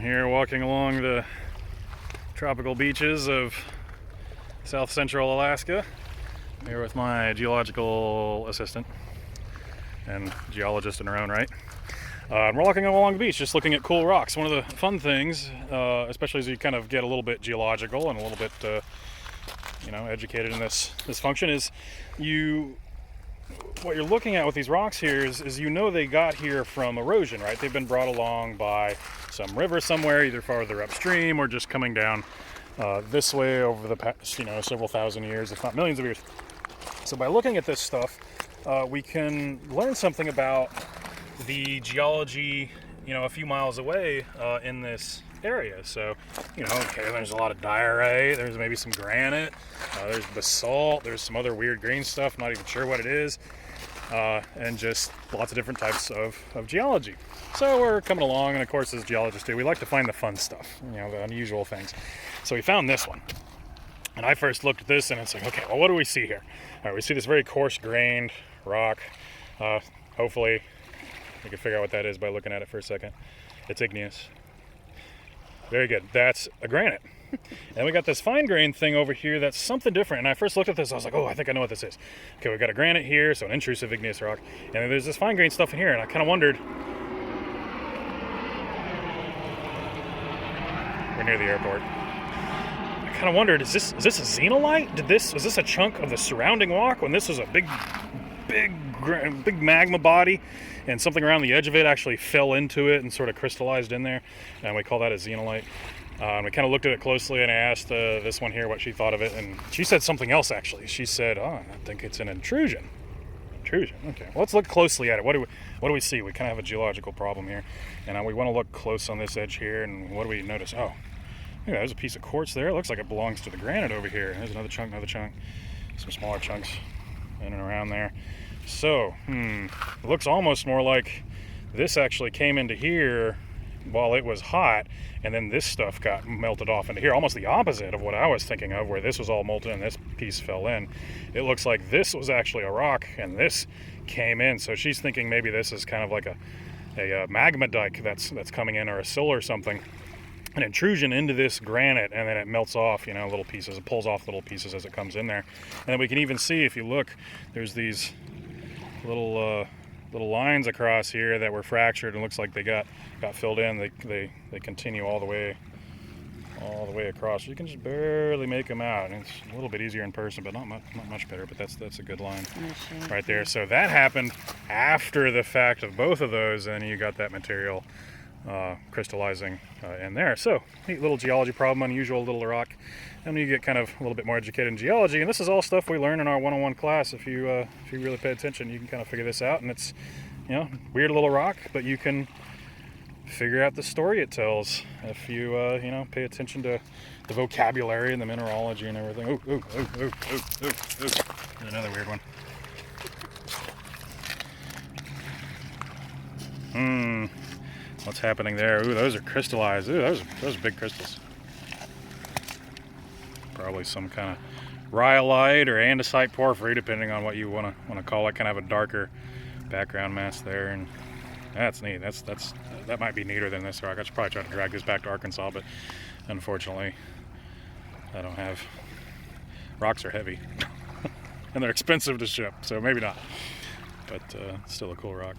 here walking along the tropical beaches of south central Alaska. I'm here with my geological assistant and geologist in her own right. We're walking along the beach just looking at cool rocks. One of the fun things, especially as you kind of get a little bit geological and a little bit educated in this function, is what you're looking at with these rocks here is they got here from erosion, right? They've been brought along by some river somewhere, either farther upstream or just coming down this way over the past, several thousand years, if not millions of years. So by looking at this stuff, we can learn something about the geology, a few miles away in this area. So, there's a lot of diorite, there's maybe some granite, there's basalt, there's some other weird green stuff, not even sure what it is, and just lots of different types of geology. So we're coming along, and of course, as geologists do, we like to find the fun stuff, the unusual things. So we found this one. And I first looked at this, and it's like, okay, well, what do we see here? All right, we see this very coarse-grained rock. Hopefully, you can figure out what that is by looking at it for a second. It's igneous. Very good. That's a granite. And we got this fine-grained thing over here that's something different. And I first looked at this, I was like, oh, I think I know what this is. Okay, we've got a granite here, so an intrusive igneous rock. And then there's this fine-grained stuff in here, and I kind of wondered. We're near the airport. I kind of wondered, is this a xenolite? Was this a chunk of the surrounding rock when this was a big magma body, and something around the edge of it actually fell into it and sort of crystallized in there, and we call that a xenolite. We kind of looked at it closely, and I asked this one here what she thought of it, and she said something else actually. She said, "Oh, I think it's an intrusion." Intrusion. Okay. Well, let's look closely at it. What do we see? We kind of have a geological problem here, and we want to look close on this edge here. And what do we notice? Oh, yeah, there's a piece of quartz there. It looks like it belongs to the granite over here. There's another chunk. Some smaller chunks in and around there. So, it looks almost more like this actually came into here while it was hot, and then this stuff got melted off into here. Almost the opposite of what I was thinking of, where this was all molten and this piece fell in. It looks like this was actually a rock, and this came in. So she's thinking maybe this is kind of like a magma dike that's coming in, or a sill or something. An intrusion into this granite, and then it melts off, little pieces. It pulls off little pieces as it comes in there. And then we can even see, if you look, there's these little lines across here that were fractured, and looks like they got filled in. They continue all the way across. You can just barely make them out, and it's a little bit easier in person, but not much better. But that's a good line right there. So that happened after the fact of both of those, and you got that material crystallizing in there. So neat little geology problem, unusual little rock. And you get kind of a little bit more educated in geology, and this is all stuff we learn in our 101 class. If you really pay attention, you can kind of figure this out. And it's weird little rock, but you can figure out the story it tells if you pay attention to the vocabulary and the mineralogy and everything. Ooh. There's another weird one. What's happening there? Ooh, those are crystallized. Ooh, those are big crystals. Probably some kind of rhyolite or andesite porphyry, depending on what you want to call it. Kind of a darker background mass there, and that's neat. That might be neater than this rock. I should probably try to drag this back to Arkansas, but unfortunately, I don't have. Rocks are heavy, and they're expensive to ship, so maybe not. But still a cool rock.